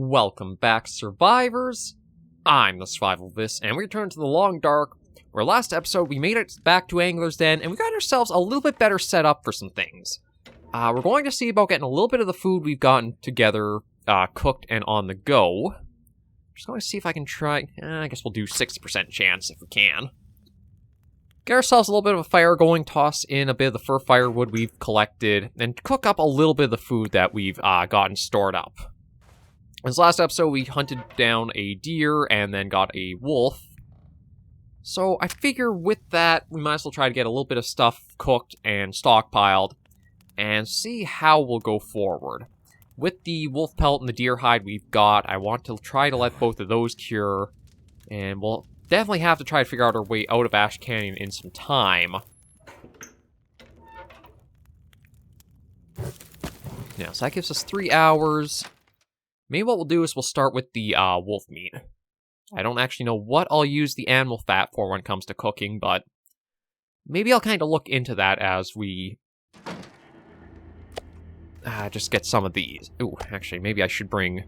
Welcome back, survivors! I'm the SurvivalVis, and we return to the Long Dark, where last episode we made it back to Angler's Den, and we got ourselves a little bit better set up for some things. We're going to see about getting a little bit of the food we've gotten together, cooked and on the go. Just going to see if I can try... I guess we'll do 60% chance if we can. Get ourselves a little bit of a fire going, toss in a bit of the fir firewood we've collected, and cook up a little bit of the food that we've gotten stored up. This last episode, we hunted down a deer and then got a wolf. So I figure with that, we might as well try to get a little bit of stuff cooked and stockpiled and see how we'll go forward. With the wolf pelt and the deer hide we've got, I want to try to let both of those cure, and we'll definitely have to try to figure out our way out of Ash Canyon in some time. Yeah, so that gives us 3 hours. Maybe what we'll do is we'll start with the wolf meat. I don't actually know what I'll use the animal fat for when it comes to cooking, but maybe I'll kind of look into that as we just get some of these. Ooh, actually, maybe I should bring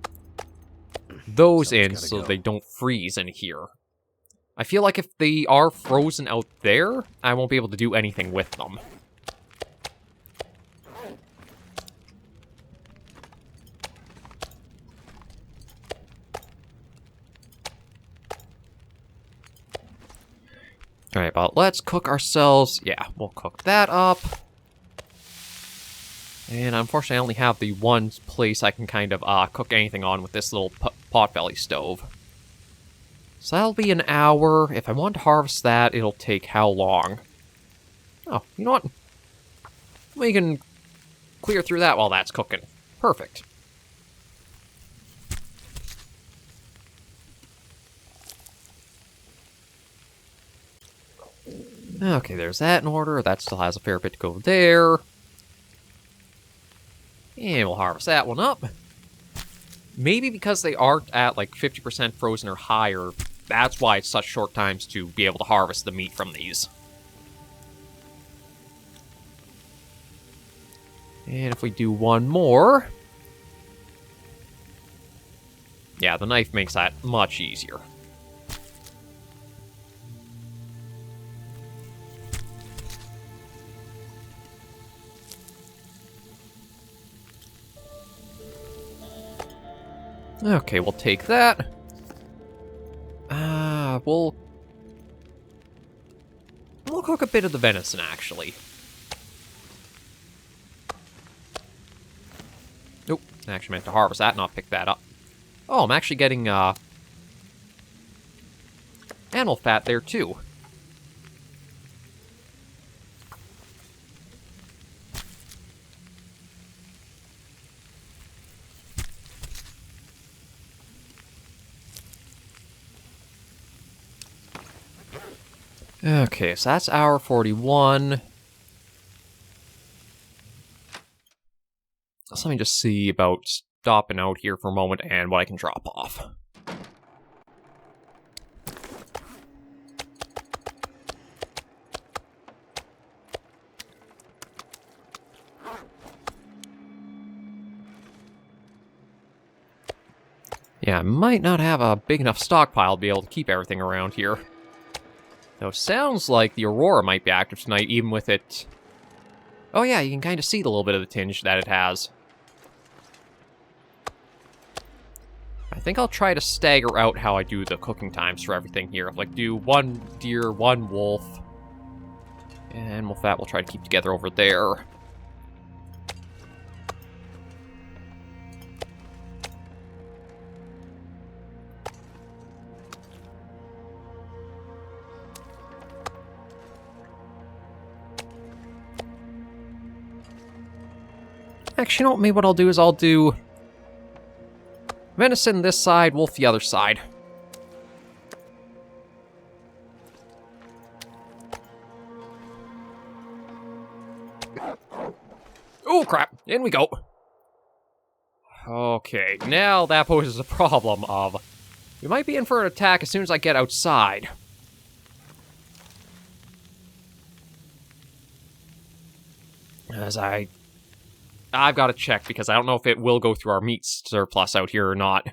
those in so they don't freeze in here. I feel like if they are frozen out there, I won't be able to do anything with them. Alright, but let's cook ourselves. Yeah, we'll cook that up. And unfortunately, I only have the one place I can kind of cook anything on with this little potbelly stove. So that'll be an hour. If I want to harvest that, it'll take how long? Oh, you know what? We can clear through that while that's cooking. Perfect. Okay, there's that in order. That still has a fair bit to go there. And we'll harvest that one up. Maybe because they aren't at like 50% frozen or higher, that's why it's such short times to be able to harvest the meat from these. And if we do one more... yeah, the knife makes that much easier. Okay, we'll take that. We'll cook a bit of the venison, actually. Nope, I actually meant to harvest that, not pick that up. Oh, I'm actually getting, animal fat there, too. Okay, so that's hour 41. So let me just see about stopping out here for a moment and what I can drop off. Yeah, I might not have a big enough stockpile to be able to keep everything around here. Though sounds like the Aurora might be active tonight, even with it... oh yeah, you can kind of see the little bit of the tinge that it has. I think I'll try to stagger out how I do the cooking times for everything here. Like, do one deer, one wolf. And wolf fat we'll try to keep together over there. Actually, you know what? Maybe what I'll do is I'll do venison this side, wolf the other side. Oh, crap. In we go. Okay, now that poses a problem of... we might be in for an attack as soon as I get outside. As I've got to check, because I don't know if it will go through our meat surplus out here or not.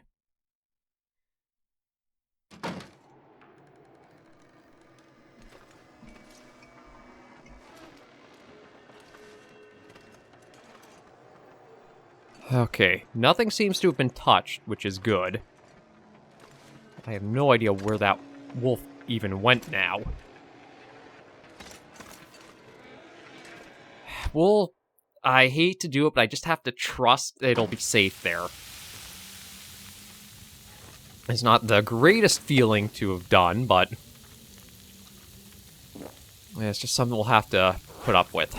Okay, nothing seems to have been touched, which is good. I have no idea where that wolf even went now. Well, I hate to do it, but I just have to trust that it'll be safe there. It's not the greatest feeling to have done, but it's just something we'll have to put up with.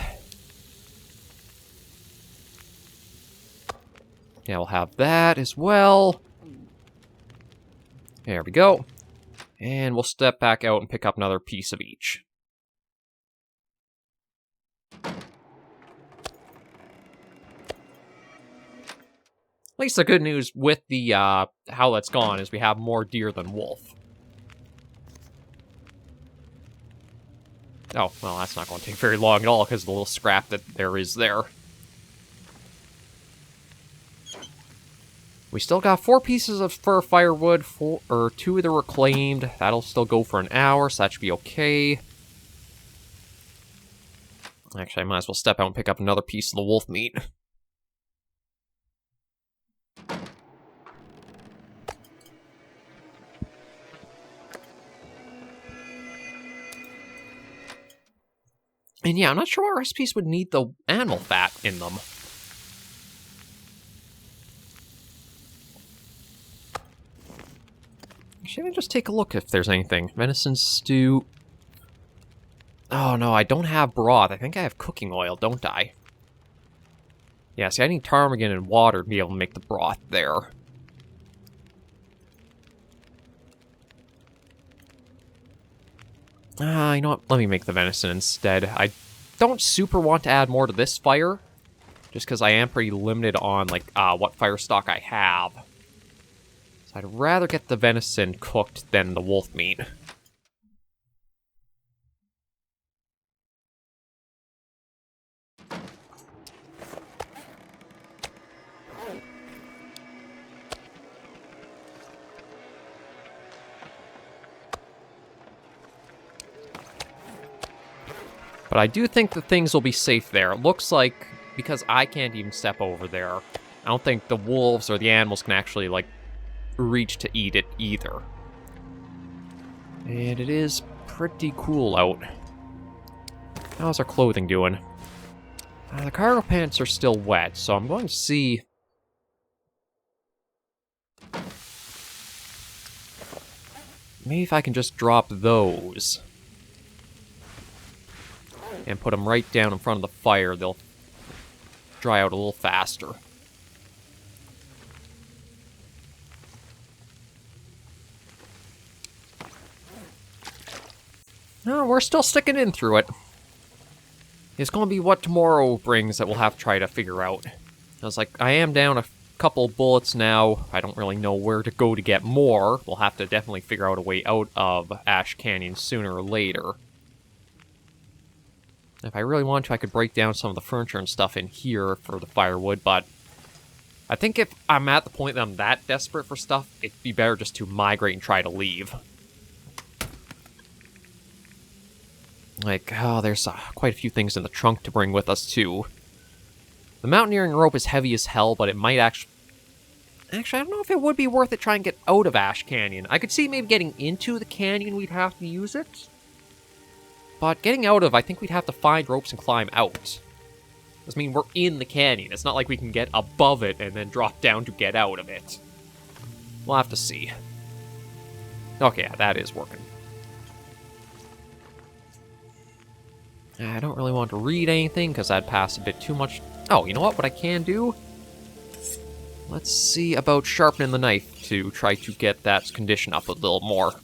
Yeah, we'll have that as well. There we go. And we'll step back out and pick up another piece of each. At least the good news with the how that's gone is we have more deer than wolf. Oh, well, that's not going to take very long at all because of the little scrap that there is there. We still got 4 pieces of fir firewood, 2 that are reclaimed. That'll still go for an hour, so that should be okay. Actually, I might as well step out and pick up another piece of the wolf meat. And yeah, I'm not sure what recipes would need the animal fat in them. Should I just take a look if there's anything? Venison stew. Oh no, I don't have broth. I think I have cooking oil, don't I? Yeah, see, I need ptarmigan and water to be able to make the broth there. You know what? Let me make the venison instead. I don't super want to add more to this fire, just because I am pretty limited on, like, what fire stock I have. So I'd rather get the venison cooked than the wolf meat. But I do think that things will be safe there. It looks like, because I can't even step over there, I don't think the wolves or the animals can actually, like, reach to eat it either. And it is pretty cool out. How's our clothing doing? The cargo pants are still wet, so I'm going to see... maybe if I can just drop those. And put them right down in front of the fire, they'll dry out a little faster. No, we're still sticking in through it. It's going to be what tomorrow brings that we'll have to try to figure out. I was like, I am down a couple bullets now. I don't really know where to go to get more. We'll have to definitely figure out a way out of Ash Canyon sooner or later. If I really want to, I could break down some of the furniture and stuff in here for the firewood, but I think if I'm at the point that I'm that desperate for stuff, it'd be better just to migrate and try to leave. Like, oh, there's quite a few things in the trunk to bring with us, too. The mountaineering rope is heavy as hell, but it might actually, I don't know if it would be worth it trying to get out of Ash Canyon. I could see maybe getting into the canyon we'd have to use it. But getting out of, I think we'd have to find ropes and climb out. I mean, we're in the canyon. It's not like we can get above it and then drop down to get out of it. We'll have to see. Okay, yeah, that is working. I don't really want to read anything because I'd pass a bit too much. Oh, you know what? What I can do? Let's see about sharpening the knife to try to get that condition up a little more.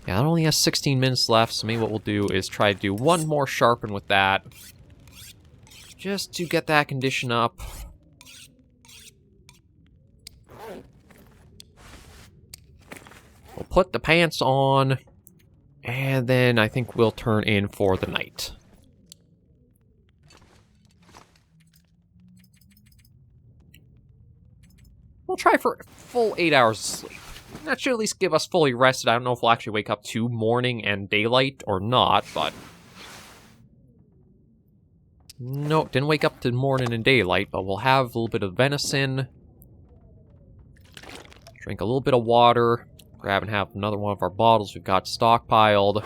Yeah, that only has 16 minutes left, so maybe what we'll do is try to do one more sharpen with that. Just to get that condition up. We'll put the pants on, and then I think we'll turn in for the night. We'll try for a full 8 hours of sleep. That should at least give us fully rested. I don't know if we'll actually wake up to morning and daylight or not, but... No, didn't wake up to morning and daylight, but we'll have a little bit of venison. Drink a little bit of water. Grab and have another one of our bottles we've got stockpiled.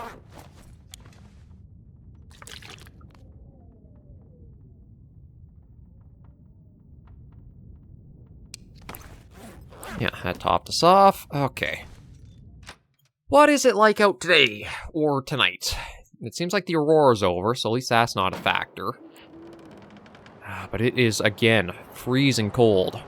Yeah, that topped us off. Okay. What is it like out today? Or tonight? It seems like the aurora's over, so at least that's not a factor. But it is, again, freezing cold.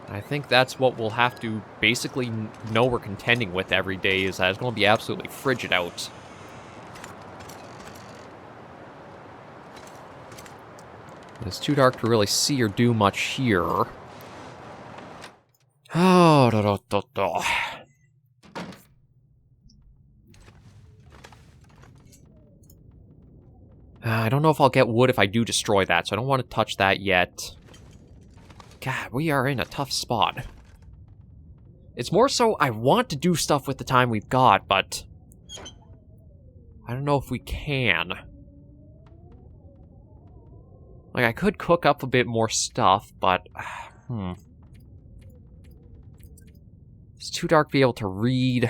I think that's what we'll have to basically know we're contending with every day, is that it's going to be absolutely frigid out. It's too dark to really see or do much here. Oh, I don't know if I'll get wood if I do destroy that, so I don't want to touch that yet. God, we are in a tough spot. It's more so I want to do stuff with the time we've got, but I don't know if we can. Like, I could cook up a bit more stuff, but... It's too dark to be able to read.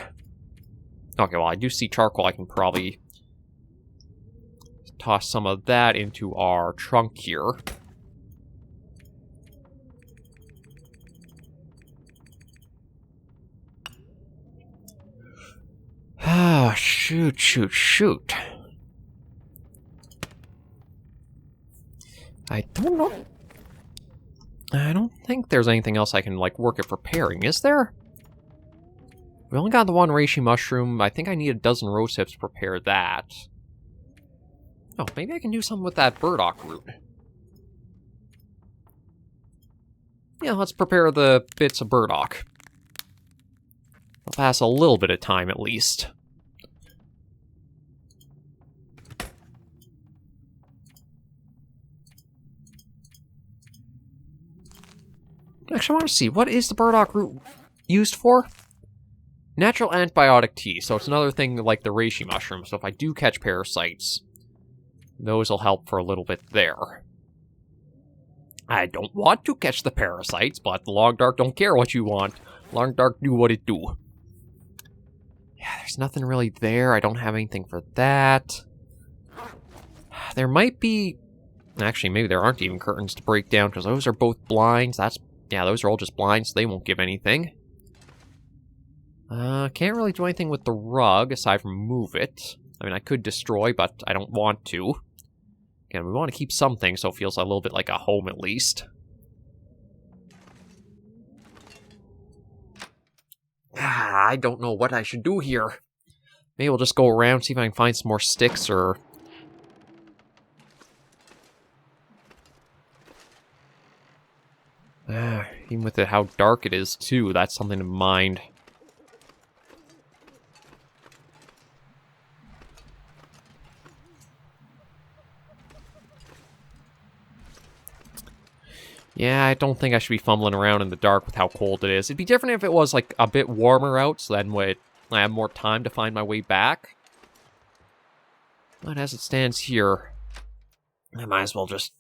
Okay, well, I do see charcoal. I can probably toss some of that into our trunk here. Ah, shoot. I don't know. I don't think there's anything else I can, like, work at preparing, is there? We only got the one reishi mushroom. I think I need a dozen rose hips to prepare that. Oh, maybe I can do something with that burdock root. Yeah, let's prepare the bits of burdock. I'll pass a little bit of time, at least. Actually, I want to see, what is the burdock root used for? Natural antibiotic tea, so it's another thing like the reishi mushroom, so if I do catch parasites, those will help for a little bit there. I don't want to catch the parasites, but the long dark don't care what you want. Long dark do what it do. Yeah, there's nothing really there. I don't have anything for that. There might be... Actually, maybe there aren't even curtains to break down, because those are both blinds. Yeah, those are all just blinds, so they won't give anything. Can't really do anything with the rug, aside from move it. I mean, I could destroy, but I don't want to. Again, we want to keep something, so it feels a little bit like a home, at least. I don't know what I should do here. Maybe we'll just go around, see if I can find some more sticks, or... even with it, how dark it is, too, that's something to mind. Yeah, I don't think I should be fumbling around in the dark with how cold it is. It'd be different if it was, like, a bit warmer out, so then I have more time to find my way back. But as it stands here, I might as well just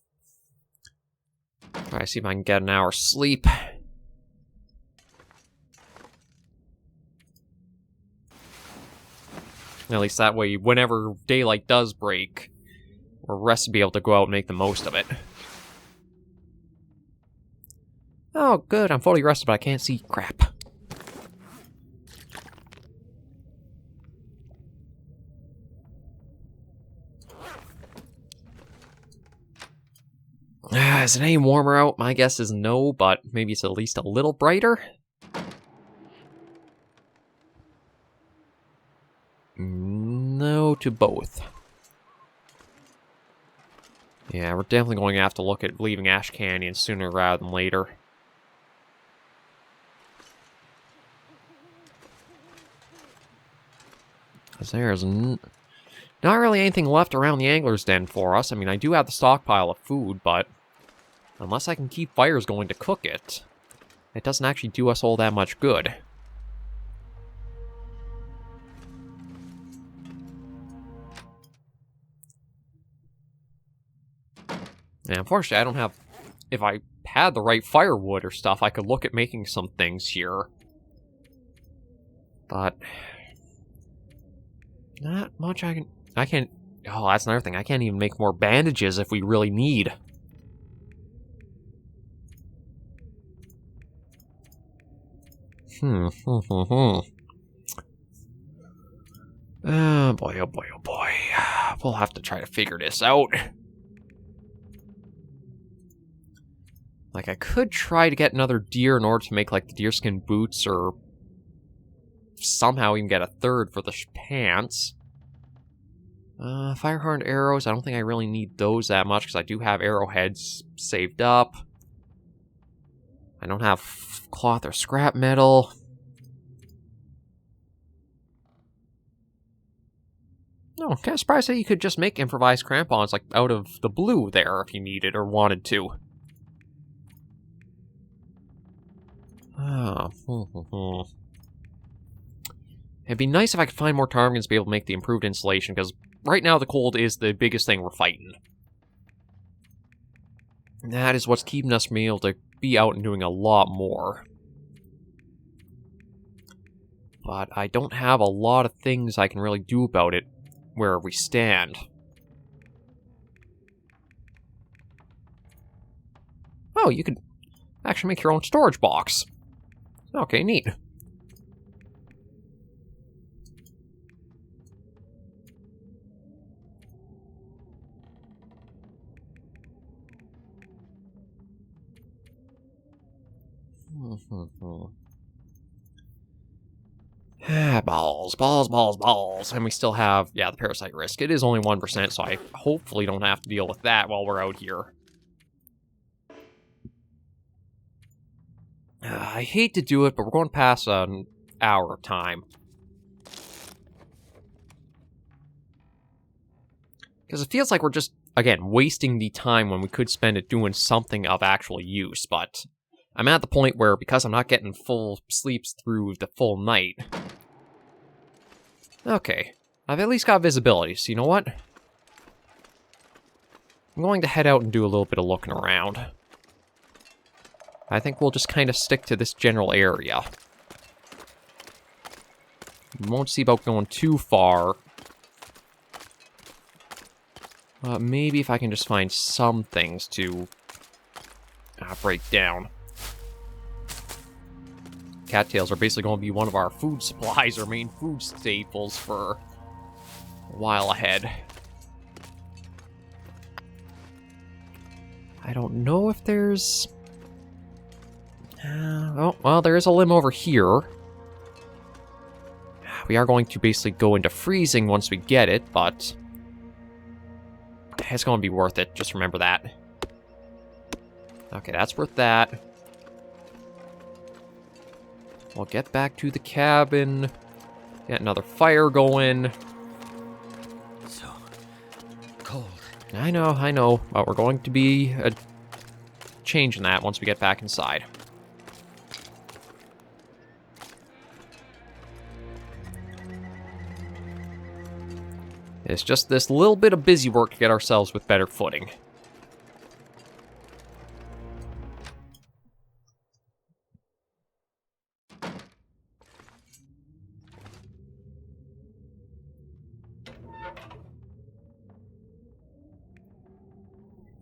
try to see if I can get an hour's sleep. At least that way, whenever daylight does break, we're rested to be able to go out and make the most of it. Oh, good, I'm fully rested, but I can't see crap. Is it any warmer out? My guess is no, but maybe it's at least a little brighter. No to both. Yeah, we're definitely going to have to look at leaving Ash Canyon sooner rather than later. Because there's not really anything left around the Angler's Den for us. I mean, I do have the stockpile of food, but unless I can keep fires going to cook it, it doesn't actually do us all that much good. And unfortunately, I don't have... If I had the right firewood or stuff, I could look at making some things here. But... not much I can't... Oh, that's another thing. I can't even make more bandages if we really need. Oh boy, oh boy, oh boy. We'll have to try to figure this out. Like, I could try to get another deer in order to make, like, the deerskin boots, or somehow even get a third for the pants. Fire-hardened arrows, I don't think I really need those that much, because I do have arrowheads saved up. I don't have cloth or scrap metal. No, I'm kind of surprised that you could just make improvised crampons, like, out of the blue there, if you needed or wanted to. It'd be nice if I could find more ptarmigans to be able to make the improved insulation, because right now the cold is the biggest thing we're fighting. And that is what's keeping us from being able to be out and doing a lot more. But I don't have a lot of things I can really do about it where we stand. Oh, you could actually make your own storage box. Okay, neat. Balls. And we still have, yeah, the parasite risk. It is only 1%, so I hopefully don't have to deal with that while we're out here. I hate to do it, but we're going past an hour of time. Because it feels like we're just, again, wasting the time when we could spend it doing something of actual use, but I'm at the point where, because I'm not getting full sleeps through the full night... Okay, I've at least got visibility, so you know what? I'm going to head out and do a little bit of looking around. I think we'll just kind of stick to this general area. We won't see about going too far. Maybe if I can just find some things to break down. Cattails are basically going to be one of our food supplies, our main food staples for a while ahead. I don't know if there's... oh, well, there is a limb over here. We are going to basically go into freezing once we get it, but... it's going to be worth it, just remember that. Okay, that's worth that. We'll get back to the cabin. Get another fire going. So cold. I know, but we're going to be changing that once we get back inside. It's just this little bit of busy work to get ourselves with better footing.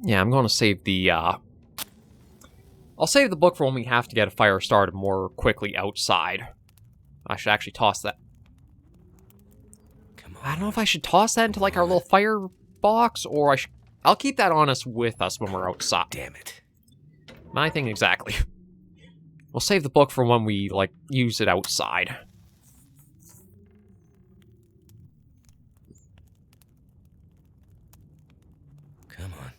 Yeah, I'm going to save the, I'll save the book for when we have to get a fire started more quickly outside. I should actually toss that. Come on. I don't know if I should toss that into, like, our little fire box, or I'll keep that on us with us when we're outside. Damn it. My thing exactly. We'll save the book for when we, like, use it outside. Come on.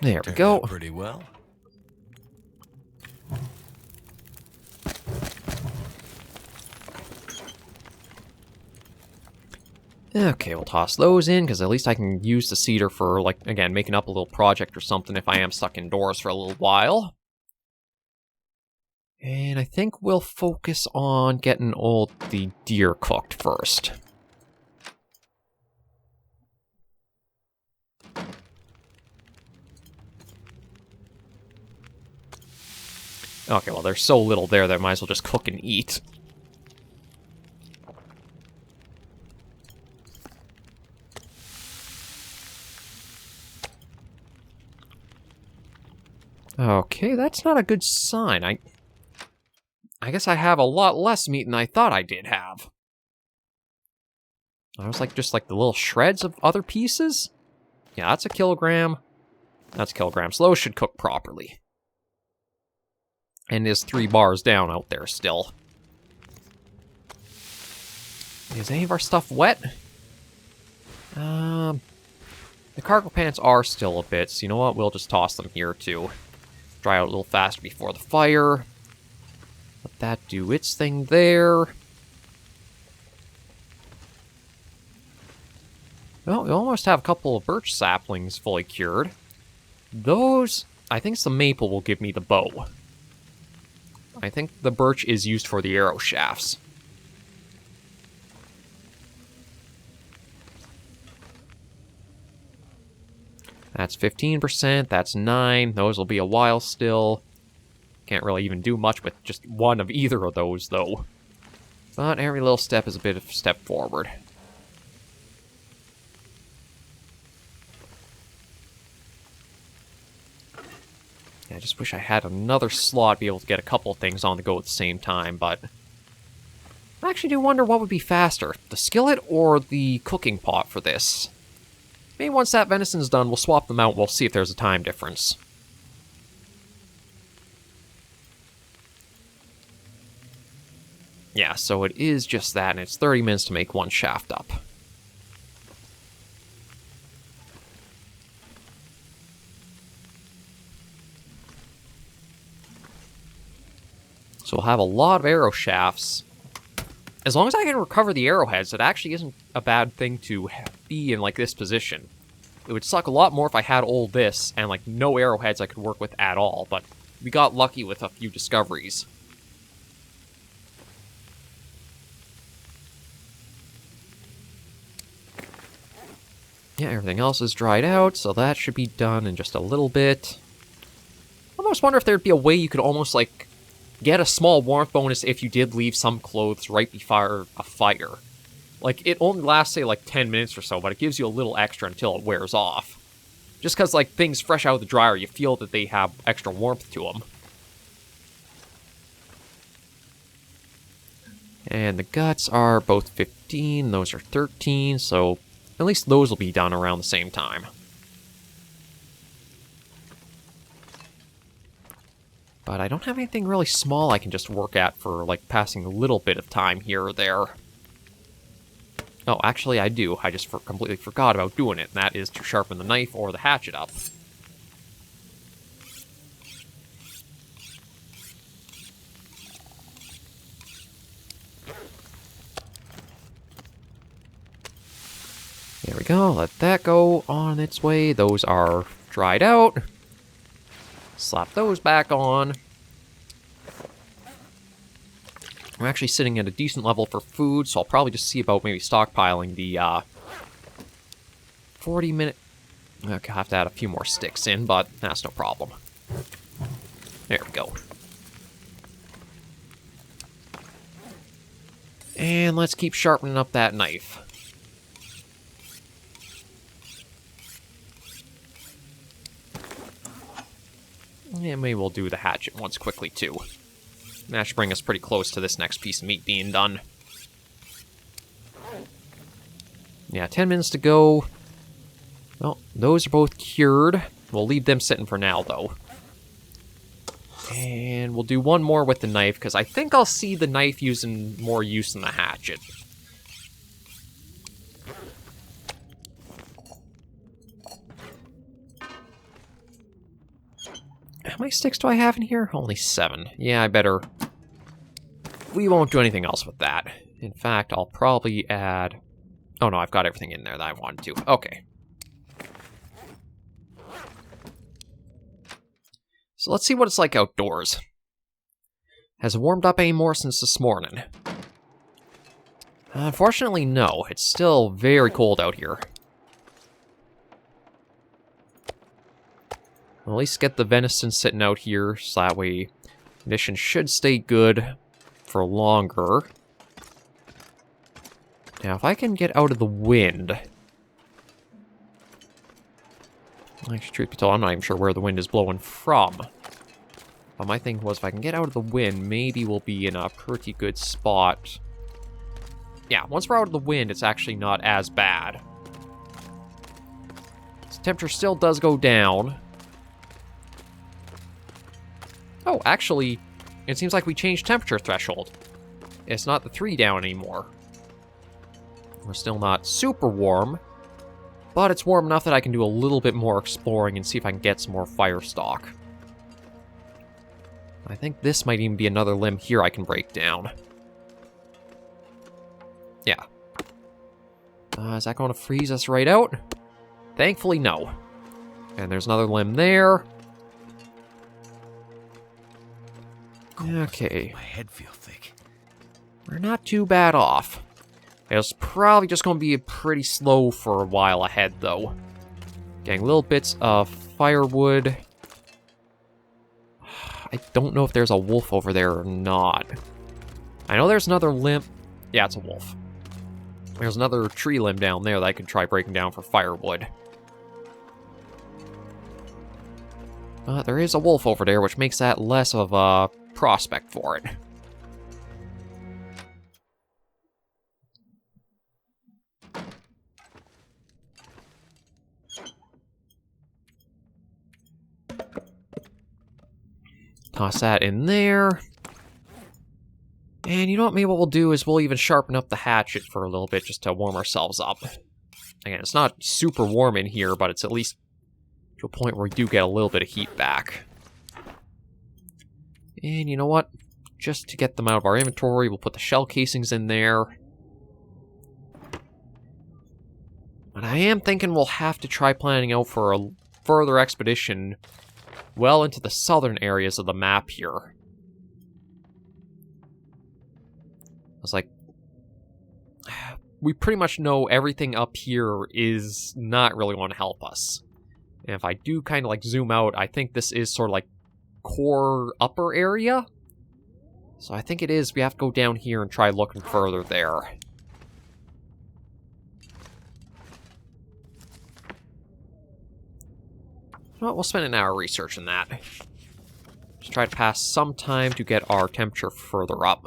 There we Turned go. out pretty well. Okay, we'll toss those in, because at least I can use the cedar for, like, again, making up a little project or something if I am stuck indoors for a little while. And I think we'll focus on getting the deer cooked first. Okay, well, there's so little there that I might as well just cook and eat. Okay, that's not a good sign. I guess I have a lot less meat than I thought I did have. I was like, just like the little shreds of other pieces? Yeah, that's a kilogram. That's a kilogram. So those should cook properly. And there's 3 bars down out there still. Is any of our stuff wet? The cargo pants are still a bit, so you know what? We'll just toss them here too. Dry out a little faster before the fire. Let that do its thing there. Well, we almost have a couple of birch saplings fully cured. Those, I think the maple will give me the bow. I think the birch is used for the arrow shafts. That's 15%, that's 9. Those will be a while still. Can't really even do much with just one of either of those, though. But every little step is a bit of a step forward. Yeah, I just wish I had another slot to be able to get a couple of things on the go at the same time, but I actually do wonder what would be faster, the skillet or the cooking pot for this. Maybe once that venison's done, we'll swap them out and we'll see if there's a time difference. Yeah, so it is just that, and it's 30 minutes to make one shaft up. So we'll have a lot of arrow shafts. As long as I can recover the arrowheads, it actually isn't a bad thing to be in, like, this position. It would suck a lot more if I had all this and, like, no arrowheads I could work with at all, but we got lucky with a few discoveries. Yeah, everything else is dried out, so that should be done in just a little bit. I almost wonder if there'd be a way you could almost, like, get a small warmth bonus if you did leave some clothes right before a fire. Like, it only lasts, say, like 10 minutes or so, but it gives you a little extra until it wears off. Just because, like, things fresh out of the dryer, you feel that they have extra warmth to them. And the guts are both 15, those are 13, so at least those will be done around the same time. But I don't have anything really small I can just work at for, like, passing a little bit of time here or there. Oh, actually I do. I just completely forgot about doing it, and that is to sharpen the knife or the hatchet up. There we go, let that go on its way. Those are dried out. Slap those back on. I'm actually sitting at a decent level for food, so I'll probably just see about maybe stockpiling the 40-minute... Okay, I'll have to add a few more sticks in, but that's no problem. There we go. And let's keep sharpening up that knife. And maybe we'll do the hatchet once quickly, too. That should bring us pretty close to this next piece of meat being done. Yeah, 10 minutes to go. Well, those are both cured. We'll leave them sitting for now, though. And we'll do one more with the knife, because I think I'll see the knife using more use than the hatchet. How many sticks do I have in here? Only 7. Yeah, I better... We won't do anything else with that. In fact, I'll probably add Oh no, I've got everything in there that I wanted to. Okay. So let's see what it's like outdoors. Has it warmed up any more since this morning? Unfortunately, no. It's still very cold out here. Well, at least get the venison sitting out here, so that way conditions should stay good for longer. Now, if I can get out of the wind... Actually, truth be told, I'm not even sure where the wind is blowing from. But my thing was, if I can get out of the wind, maybe we'll be in a pretty good spot. Yeah, once we're out of the wind, it's actually not as bad. The temperature still does go down. Oh, actually, it seems like we changed temperature threshold. It's not the 3 down anymore. We're still not super warm, but it's warm enough that I can do a little bit more exploring and see if I can get some more fire stock. I think this might even be another limb here I can break down. Yeah. Is that going to freeze us right out? Thankfully, no. And there's another limb there. Okay. My head feel thick. We're not too bad off. It's probably just going to be pretty slow for a while ahead, though. Getting little bits of firewood. I don't know if there's a wolf over there or not. I know there's another limb. Yeah, it's a wolf. There's another tree limb down there that I could try breaking down for firewood. But there is a wolf over there, which makes that less of a prospect for it. Toss that in there. And you know what, maybe what we'll do is we'll even sharpen up the hatchet for a little bit just to warm ourselves up. Again, it's not super warm in here, but it's at least to a point where we do get a little bit of heat back. And you know what? Just to get them out of our inventory, we'll put the shell casings in there. But I am thinking we'll have to try planning out for a further expedition well into the southern areas of the map here. It's like, we pretty much know everything up here is not really going to help us. And if I do kind of like zoom out, I think this is sort of like core upper area. So I think it is, we have to go down here and try looking further there. Well, we'll spend an hour researching that. Just try to pass some time to get our temperature further up.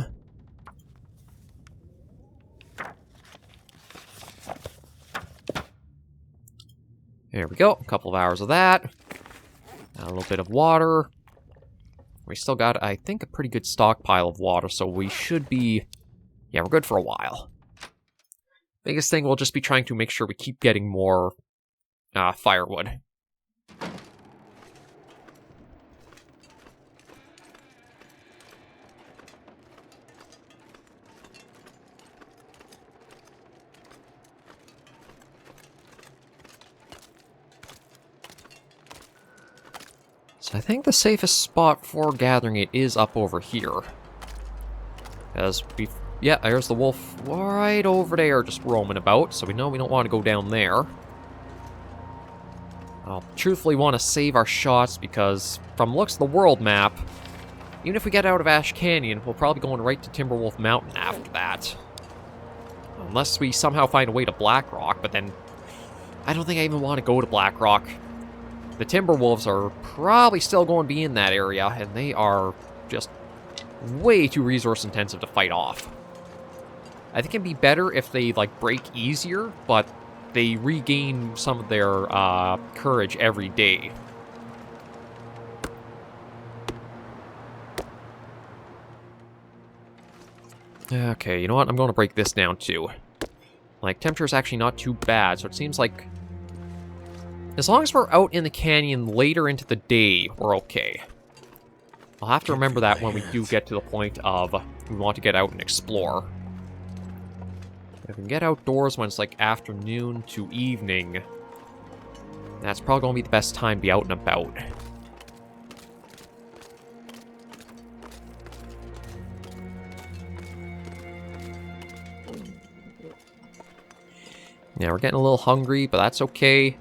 There we go, a couple of hours of that. A little bit of water. We still got, I think, a pretty good stockpile of water, so we should be... Yeah, we're good for a while. Biggest thing, we'll just be trying to make sure we keep getting more firewood. So I think the safest spot for gathering it is up over here. Yeah, there's the wolf right over there just roaming about, so we know we don't want to go down there. I'll truthfully want to save our shots because from looks of the world map, even if we get out of Ash Canyon, we'll probably be going right to Timberwolf Mountain after that. Unless we somehow find a way to Blackrock, but then I don't think I even want to go to Blackrock. The Timberwolves are probably still going to be in that area, and they are just way too resource intensive to fight off. I think it'd be better if they, like, break easier, but they regain some of their courage every day. Okay, you know what? I'm going to break this down, too. Like, temperature's actually not too bad, so it seems like... As long as we're out in the canyon later into the day, we're okay. I'll have to remember that when we do get to the point of we want to get out and explore. If we can get outdoors when it's like afternoon to evening, that's probably going to be the best time to be out and about. Yeah, we're getting a little hungry, but that's okay.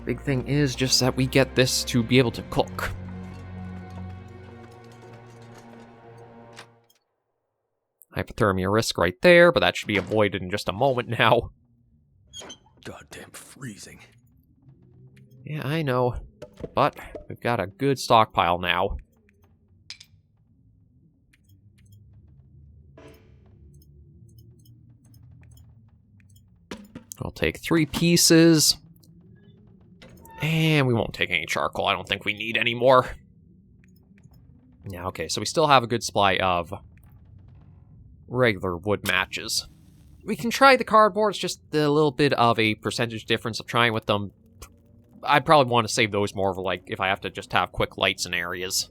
Big thing is just that we get this to be able to cook. Hypothermia risk right there, but that should be avoided in just a moment now. Goddamn freezing. Yeah, I know. But we've got a good stockpile now. I'll take 3 pieces. And we won't take any charcoal. I don't think we need any more. Yeah, okay, so we still have a good supply of regular wood matches. We can try the cardboard. It's just a little bit of a percentage difference of trying with them. I'd probably want to save those more for, like, if I have to just have quick lights in areas.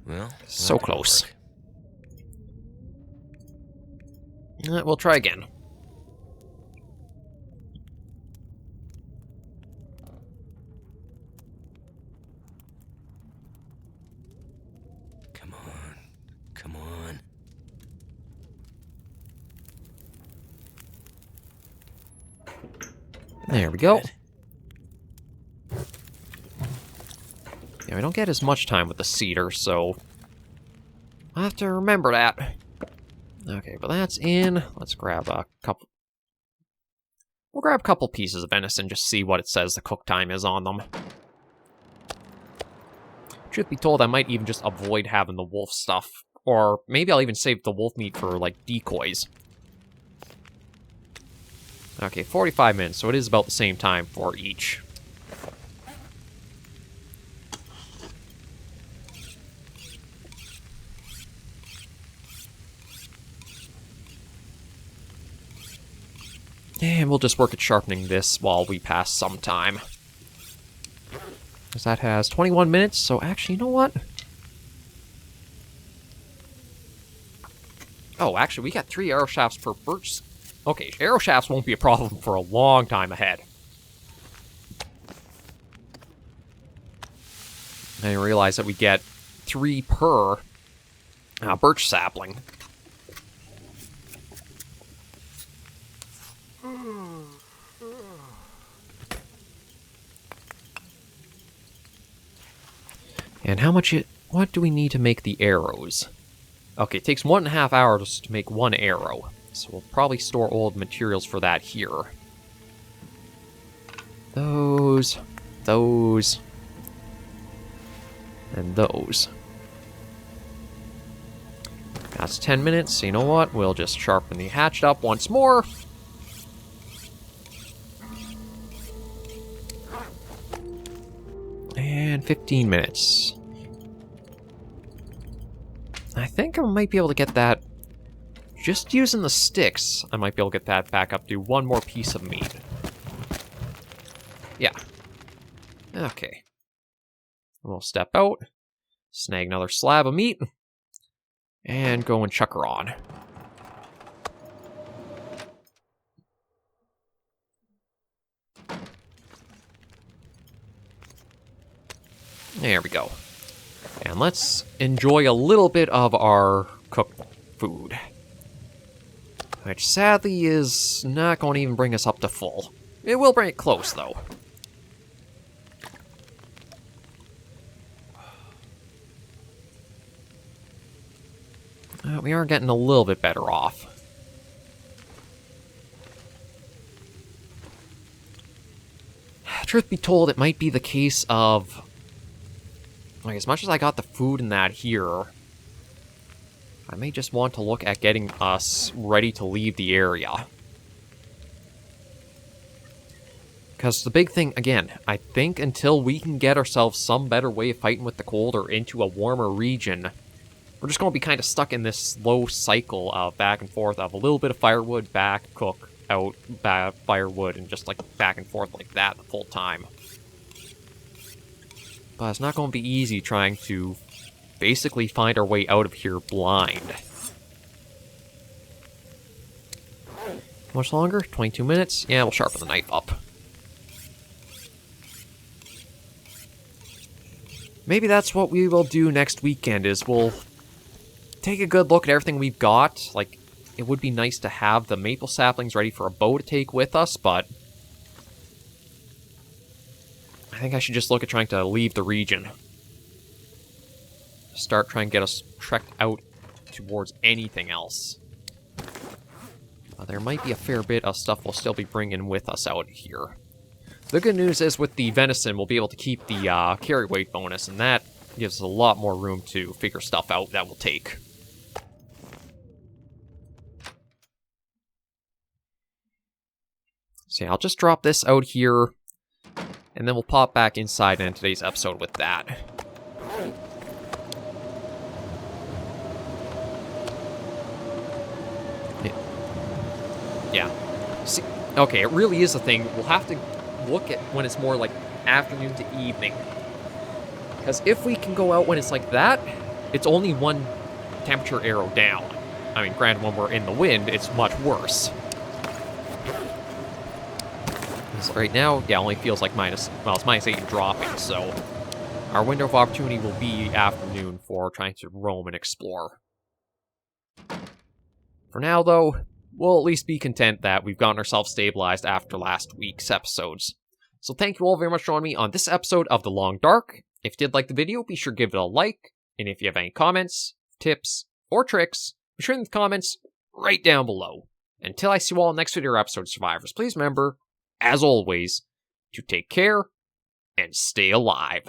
Well, So close. We'll try again. Come on. Come on. There we go. Yeah, we don't get as much time with the cedar, so I have to remember that. Okay, but that's in. Let's grab a couple. We'll grab a couple pieces of venison, just see what it says the cook time is on them. Truth be told, I might even just avoid having the wolf stuff. Or maybe I'll even save the wolf meat for, like, decoys. Okay, 45 minutes, so it is about the same time for each. And we'll just work at sharpening this while we pass some time. Because that has 21 minutes, so actually, you know what? Oh, actually, we got 3 arrow shafts per birch. Okay, arrow shafts won't be a problem for a long time ahead. I didn't realize that we get 3 per birch sapling. And how much what do we need to make the arrows? Okay, it takes 1.5 hours to make 1 arrow. So we'll probably store old materials for that here. Those, and those. That's 10 minutes, so you know what? We'll just sharpen the hatchet up once more. And 15 minutes. I think I might be able to get that. Just using the sticks, I might be able to get that back up to 1 more piece of meat. Yeah. Okay. We'll step out, snag another slab of meat, and go and chuck her on. There we go. And let's enjoy a little bit of our cooked food. Which sadly is not going to even bring us up to full. It will bring it close, though. We are getting a little bit better off. Truth be told, it might be the case of... like, as much as I got the food in that here, I may just want to look at getting us ready to leave the area. Because the big thing, again, I think until we can get ourselves some better way of fighting with the cold or into a warmer region, we're just going to be kind of stuck in this slow cycle of back and forth of a little bit of firewood, back, cook, out, back, firewood, and just like back and forth like that the full time. But it's not going to be easy trying to basically find our way out of here blind. How much longer? 22 minutes? Yeah, we'll sharpen the knife up. Maybe that's what we will do next weekend, is we'll take a good look at everything we've got. Like, it would be nice to have the maple saplings ready for a bow to take with us, but I think I should just look at trying to leave the region. Start trying to get us trekked out towards anything else. There might be a fair bit of stuff we'll still be bringing with us out here. The good news is with the venison, we'll be able to keep the carry weight bonus, and that gives us a lot more room to figure stuff out that will take. So yeah, I'll just drop this out here, and then we'll pop back inside in today's episode with that. Yeah. See, okay, it really is a thing. We'll have to look at when it's more like afternoon to evening. Because if we can go out when it's like that, it's only one temperature arrow down. I mean, granted, when we're in the wind, it's much worse. Because right now, yeah, it only feels like it's -8 and dropping, so our window of opportunity will be afternoon for trying to roam and explore. For now, though, we'll at least be content that we've gotten ourselves stabilized after last week's episodes. So thank you all very much for joining me on this episode of The Long Dark. If you did like the video, be sure to give it a like, and if you have any comments, tips, or tricks, be sure in the comments right down below. Until I see you all in the next video or episode, Survivors, please remember, as always, to take care and stay alive.